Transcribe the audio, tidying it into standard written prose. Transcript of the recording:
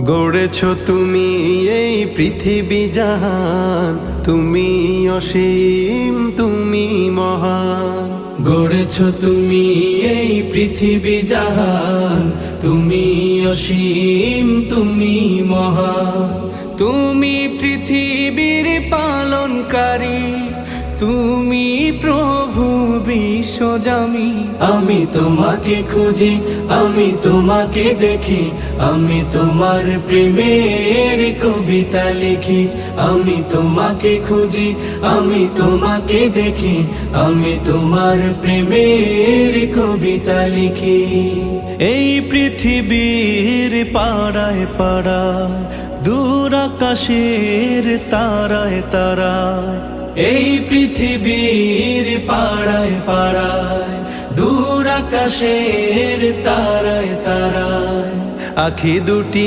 গড়েছ তুমি এই পৃথিবী জাহান, তুমি অসীম তুমি মহান। গড়েছ তুমি এই পৃথিবী জাহান, তুমি অসীম তুমি মহান। তুমি পৃথিবীর পালনকারী, তুমি প্রভু বিশ্বজামি। আমি তোমাকে খুঁজি, আমি তোমাকে দেখি, আমি তোমার প্রেমের কবিতা লিখি। আমি তোমাকে খুঁজি, আমি তোমাকে দেখি, আমি তোমার প্রেমের কবিতা লিখি। এই পৃথিবীর পাড়ায় পাড়ায়, দূর আকাশের তারায় তারায়, এই পৃথিবীর পাড়ায় পাড়ায়, দূর আকাশের তারায় তারায়, আখি দুটি